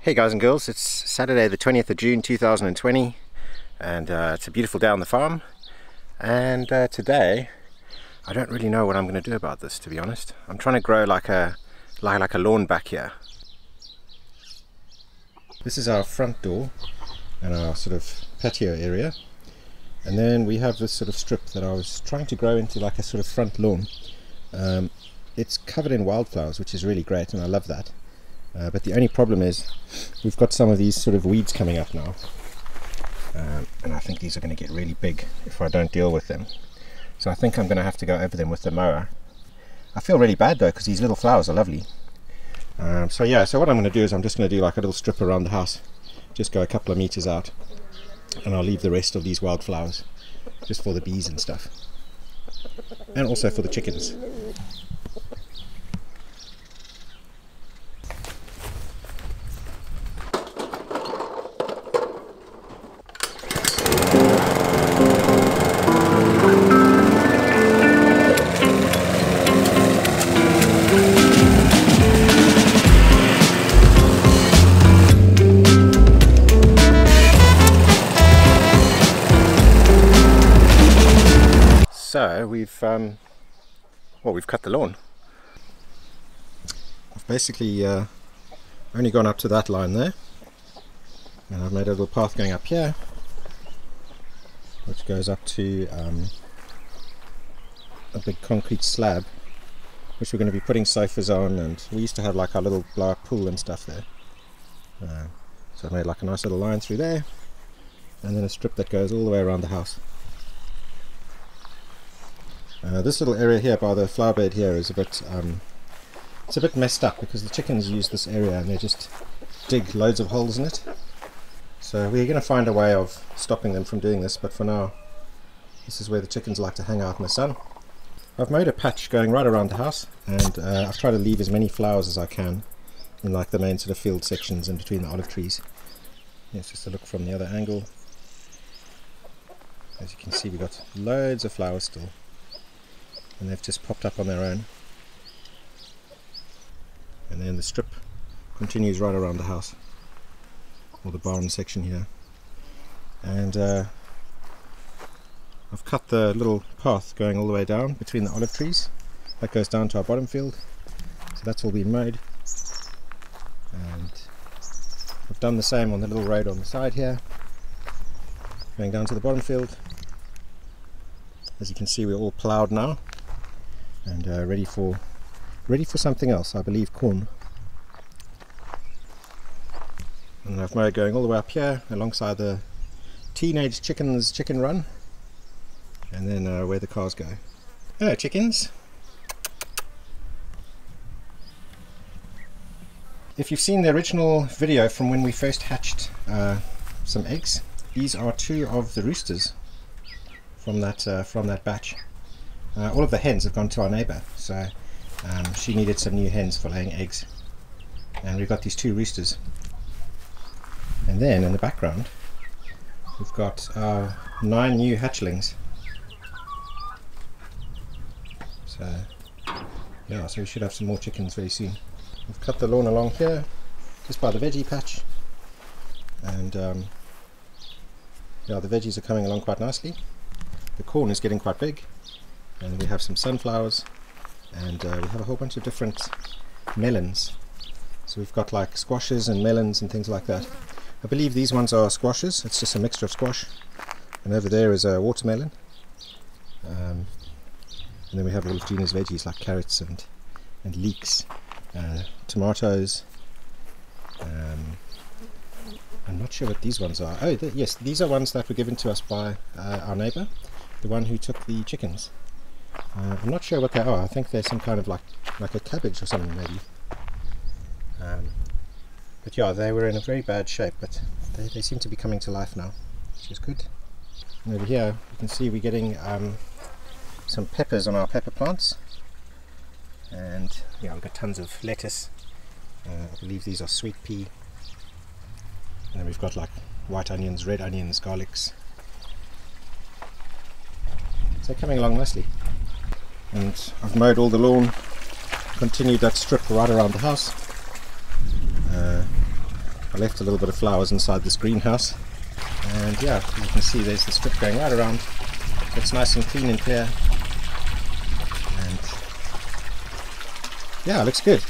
Hey guys and girls, it's Saturday the 20th of June 2020 and it's a beautiful day on the farm, and today I don't really know what I'm going to do about this, to be honest. I'm trying to grow like a lawn back here. This is our front door and our sort of patio area, and then we have this sort of strip that I was trying to grow into like a sort of front lawn. It's covered in wildflowers, which is really great and I love that. But the only problem is we've got some of these sort of weeds coming up now, and I think these are going to get really big if I don't deal with them. So I think I'm going to have to go over them with the mower. I feel really bad though, because these little flowers are lovely. So what I'm going to do is I'm just going to do like a little strip around the house, just go a couple of meters out, and I'll leave the rest of these wildflowers just for the bees and stuff, and also for the chickens. So we've cut the lawn. I've basically only gone up to that line there, and I've made a little path going up here, which goes up to a big concrete slab, which we're going to be putting sofas on, and we used to have like our little blow up pool and stuff there. So I've made like a nice little line through there, and then a strip that goes all the way around the house. This little area here by the flower bed here is a bit it's a bit messed up, because the chickens use this area and they just dig loads of holes in it. So we're going to find a way of stopping them from doing this, but for now this is where the chickens like to hang out in the sun. I've made a patch going right around the house, and I've tried to leave as many flowers as I can in like the main sort of field sections in between the olive trees. Here's just a look from the other angle. As you can see, we've got loads of flowers still, and they've just popped up on their own. And then the strip continues right around the house, or the barn section here. And I've cut the little path going all the way down between the olive trees. That goes down to our bottom field, so that's all been mowed. And I've done the same on the little road on the side here, going down to the bottom field. As you can see, we're all ploughed now and ready for something else, I believe corn. And I've mowed going all the way up here alongside the teenage chickens chicken run, and then where the cars go. Hello chickens! If you've seen the original video from when we first hatched some eggs, these are two of the roosters from that batch. All of the hens have gone to our neighbour, so she needed some new hens for laying eggs, and we've got these two roosters. And then in the background we've got our 9 new hatchlings. So yeah, so we should have some more chickens very soon. We've cut the lawn along here just by the veggie patch, and yeah, the veggies are coming along quite nicely. The corn is getting quite big, and we have some sunflowers, and we have a whole bunch of different melons. So we've got like squashes and melons and things like that. I believe these ones are squashes, it's just a mixture of squash. And over there is a watermelon. And then we have all of Gina's veggies like carrots and leeks, tomatoes. I'm not sure what these ones are. Oh yes, these are ones that were given to us by our neighbour, the one who took the chickens. I'm not sure what they are. I think they're some kind of like a cabbage or something maybe. But yeah, they were in a very bad shape, but they seem to be coming to life now, which is good. And over here you can see we're getting some peppers on our pepper plants, and yeah, we've got tons of lettuce. I believe these are sweet pea, and then we've got like white onions, red onions, garlics. So coming along nicely. And I've mowed all the lawn, continued that strip right around the house. I left a little bit of flowers inside this greenhouse, and yeah, you can see there's the strip going right around. It's nice and clean and clear, and yeah, it looks good.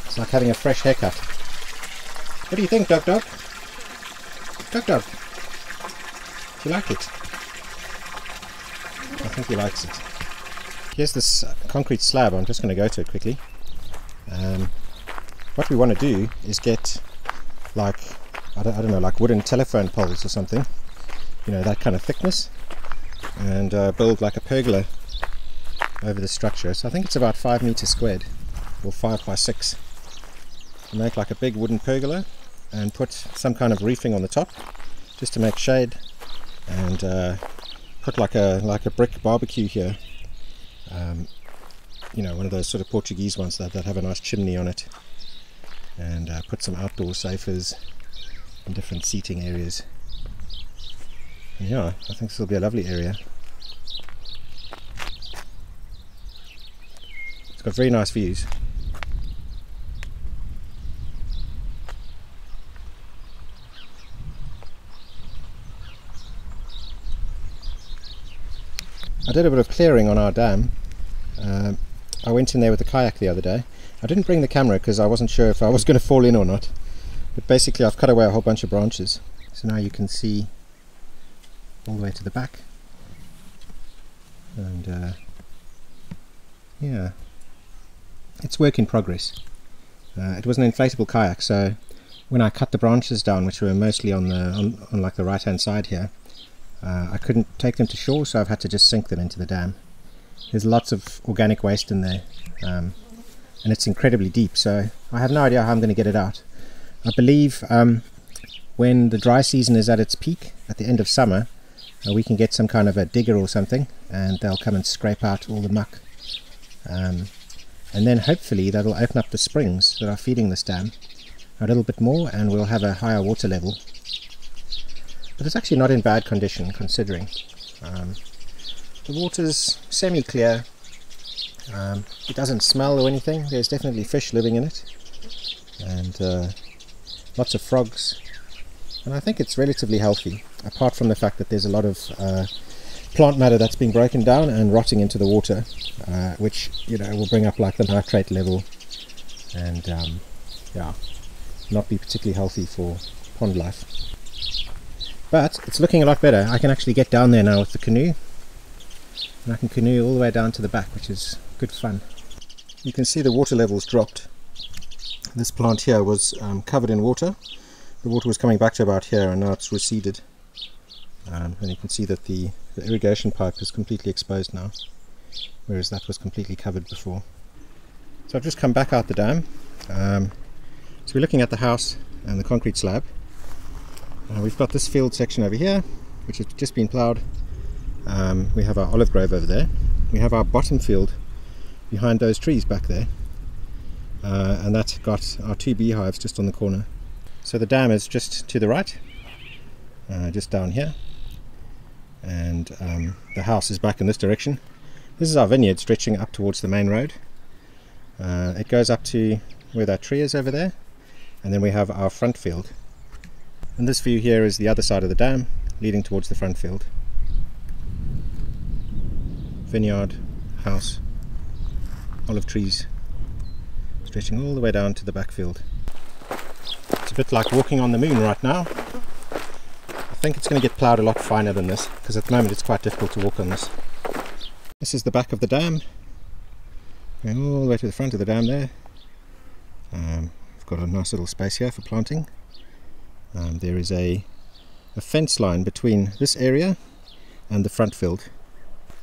It's like having a fresh haircut. What do you think, Dog Dog? Dog Dog, do you like it? I think he likes it. Here's this concrete slab. I'm just going to go to it quickly. What we want to do is get like, I don't know, like wooden telephone poles or something, you know, that kind of thickness, and build like a pergola over the structure. So I think it's about 5 meters squared, or 5 by 6. Make like a big wooden pergola and put some kind of roofing on the top just to make shade, and put like a brick barbecue here, you know, one of those sort of Portuguese ones that have a nice chimney on it, and put some outdoor sofas and different seating areas. And yeah, I think this will be a lovely area. It's got very nice views. I did a bit of clearing on our dam. I went in there with a kayak the other day. I didn't bring the camera because I wasn't sure if I was going to fall in or not. But basically I've cut away a whole bunch of branches. So now you can see all the way to the back. And yeah, it's work in progress. It was an inflatable kayak, so when I cut the branches down, which were mostly on like the right hand side here, I couldn't take them to shore, so I've had to just sink them into the dam. There's lots of organic waste in there, and it's incredibly deep, so I have no idea how I'm going to get it out. I believe when the dry season is at its peak, at the end of summer, we can get some kind of a digger or something, and they'll come and scrape out all the muck. And then hopefully that'll open up the springs that are feeding this dam a little bit more, and we'll have a higher water level. But it's actually not in bad condition, considering. The water's semi-clear. It doesn't smell or anything. There's definitely fish living in it, and lots of frogs. And I think it's relatively healthy, apart from the fact that there's a lot of plant matter that's being broken down and rotting into the water, which, you know, will bring up like the nitrate level, and yeah, not be particularly healthy for pond life. But it's looking a lot better. I can actually get down there now with the canoe, and I can canoe all the way down to the back, which is good fun. You can see the water levels dropped. This plant here was covered in water. The water was coming back to about here, and now it's receded. And you can see that the irrigation pipe is completely exposed now, whereas that was completely covered before. So I've just come back out the dam. So we're looking at the house and the concrete slab. We've got this field section over here, which has just been ploughed. We have our olive grove over there. We have our bottom field behind those trees back there, and that's got our 2 beehives just on the corner. So the dam is just to the right, just down here, and the house is back in this direction. This is our vineyard stretching up towards the main road. It goes up to where that tree is over there, and then we have our front field. And this view here is the other side of the dam, leading towards the front field. Vineyard, house, olive trees, stretching all the way down to the back field. It's a bit like walking on the moon right now. I think it's going to get ploughed a lot finer than this, because at the moment it's quite difficult to walk on this. This is the back of the dam, going all the way to the front of the dam there. We've got a nice little space here for planting. There is a fence line between this area and the front field.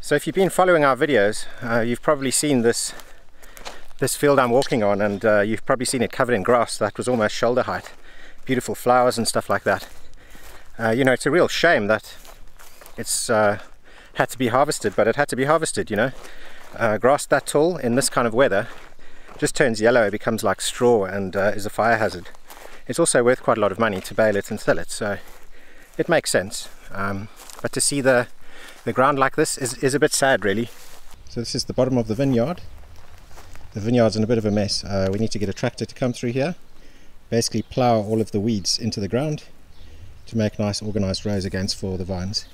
So if you've been following our videos, you've probably seen this field I'm walking on, and you've probably seen it covered in grass that was almost shoulder height. Beautiful flowers and stuff like that. You know, it's a real shame that it's had to be harvested, but it had to be harvested, you know. Grass that tall in this kind of weather just turns yellow, it becomes like straw, and is a fire hazard. It's also worth quite a lot of money to bale it and sell it, so it makes sense. But to see the ground like this is a bit sad, really. So this is the bottom of the vineyard. The vineyard's in a bit of a mess. We need to get a tractor to come through here, basically plough all of the weeds into the ground to make nice organized rows against for the vines.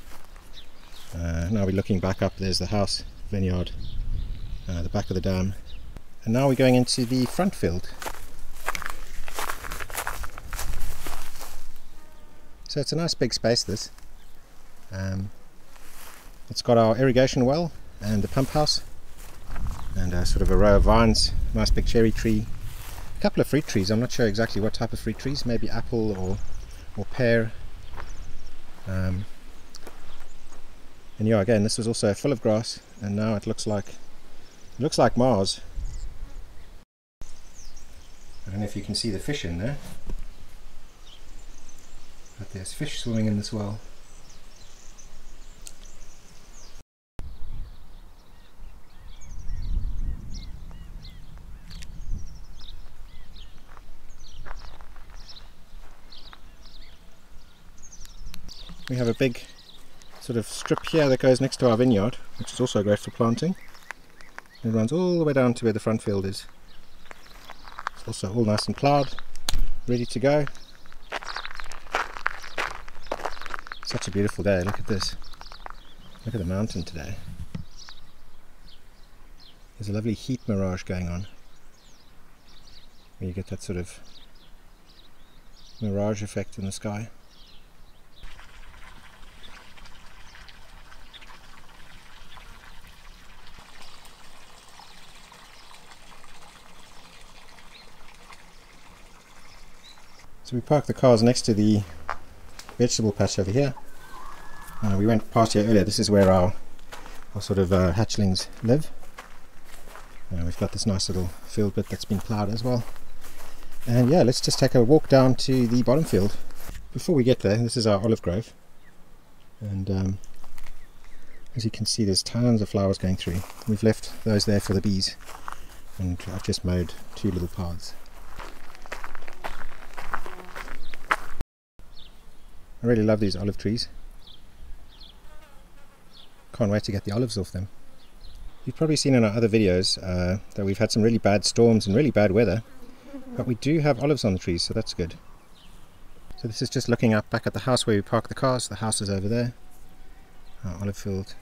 Now we're looking back up, there's the house, vineyard, the back of the dam, and now we're going into the front field. So it's a nice big space, this. It's got our irrigation well and the pump house, and sort of a row of vines, nice big cherry tree, a couple of fruit trees. I'm not sure exactly what type of fruit trees, maybe apple or pear. And yeah, again, this was also full of grass, and now it looks like Mars. I don't know if you can see the fish in there, but there's fish swimming in this well. We have a big sort of strip here that goes next to our vineyard, which is also great for planting. It runs all the way down to where the front field is. It's also all nice and ploughed, ready to go. Such a beautiful day, look at this. Look at the mountain today. There's a lovely heat mirage going on, where you get that sort of mirage effect in the sky. So we parked the cars next to the vegetable patch over here. We went past here earlier. This is where our sort of hatchlings live. We've got this nice little field bit that's been ploughed as well. And yeah, let's just take a walk down to the bottom field. Before we get there, this is our olive grove. And as you can see, there's tons of flowers going through. We've left those there for the bees. And I've just made 2 little paths. I really love these olive trees. Can't wait to get the olives off them. You've probably seen in our other videos that we've had some really bad storms and really bad weather, but we do have olives on the trees, so that's good. So this is just looking up back at the house where we park the cars. The house is over there. Our olive field.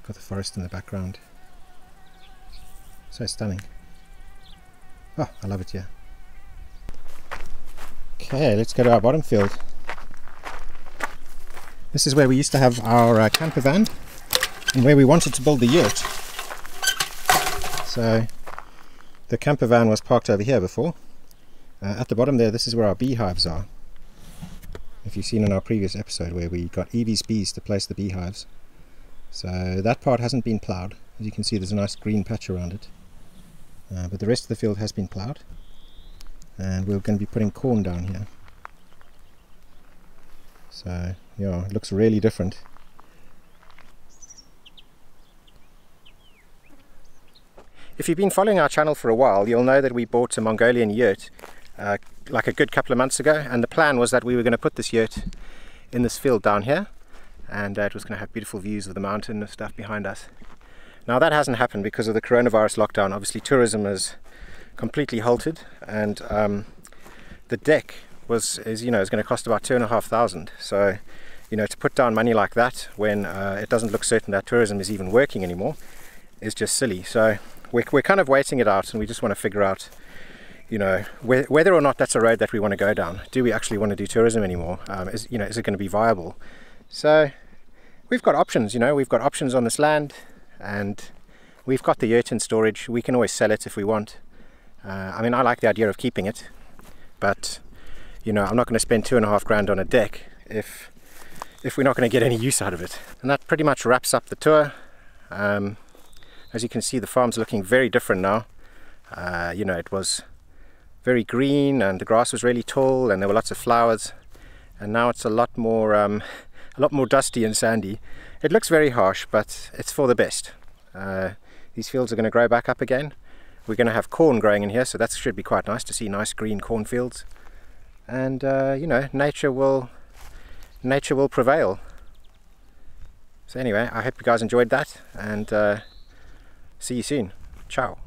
Got the forest in the background. So stunning. Oh, I love it here. Okay, let's go to our bottom field. This is where we used to have our camper van and where we wanted to build the yurt. So the camper van was parked over here before. At the bottom there, this is where our beehives are. If you've seen in our previous episode where we got Evie's bees to place the beehives. So that part hasn't been ploughed. As you can see, there's a nice green patch around it. But the rest of the field has been ploughed. And we're going to be putting corn down here. So yeah, it looks really different. If you've been following our channel for a while, you'll know that we bought a Mongolian yurt like a good couple of months ago, and the plan was that we were going to put this yurt in this field down here, and it was going to have beautiful views of the mountain and stuff behind us. Now that hasn't happened because of the coronavirus lockdown. Obviously tourism is completely halted, and the deck is going to cost about 2,500. So to put down money like that when it doesn't look certain that tourism is even working anymore is just silly. So we're kind of waiting it out, and we just want to figure out whether or not that's a road that we want to go down. Do we actually want to do tourism anymore? Is it going to be viable? So we've got options. We've got options on this land, and we've got the yurt in storage. We can always sell it if we want. I mean, I like the idea of keeping it, but I'm not going to spend 2.5 grand on a deck if we're not going to get any use out of it. And that pretty much wraps up the tour. As you can see, the farm's looking very different now. It was very green, and the grass was really tall, and there were lots of flowers. And now it's a lot more dusty and sandy. It looks very harsh, but it's for the best. These fields are going to grow back up again. We're going to have corn growing in here, so that should be quite nice to see nice green cornfields. And nature will prevail. So anyway, I hope you guys enjoyed that, and see you soon. Ciao.